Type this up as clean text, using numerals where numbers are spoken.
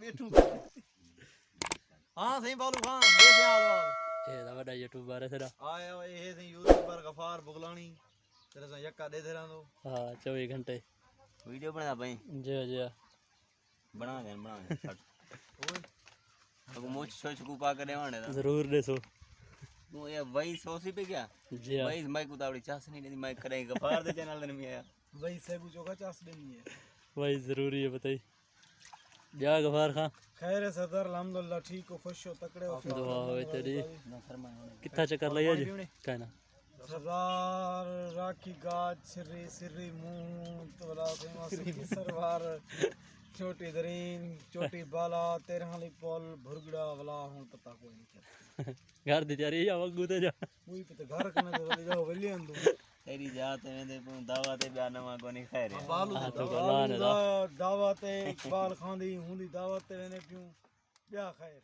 बैठू हां सही बालू खान कैसे हाल वाल ये दा बड़ा यूट्यूबर है तेरा आया ये सही यूट्यूबर गफार बुगलानी तेरे से यक्का दे दे रहा दो हां 24 घंटे वीडियो बना भाई जी जी बना दे ओए अब मोच सोच को पा करे वाने जरूर देसो तू ये वही सोसी पे क्या जी वही माइक उतावड़ी चास नहीं नहीं माइक करेंगे गफार दे चैनल ने में आया वही से कुछ होगा चास देनी है भाई जरूरी है बताई क्या गफार खां खैर है सरदार अल्हम्दुलिल्लाह ठीक हो खुश हो तकड़े हो दुआ होए तेरी ना शर्मा कितना चक्कर लिया जी कहना सरदार राखी गाज सिर्री सिर्री मुंह तोला सिंह सरवार छोटी दरीन छोटी बाला तेरहाली पोल भुरगड़ा वाला हूं पता कोई नहीं घर दी तैयारी या वगू ते जा कोई पता घर कने तो ले जाओ वली अंदू तेरी जात में दे दावत है बयान मा कोनी खैर है बालू तो गलान दा दावत इकबाल खान दी हुंदी दावत ते वेने पियो क्या खैर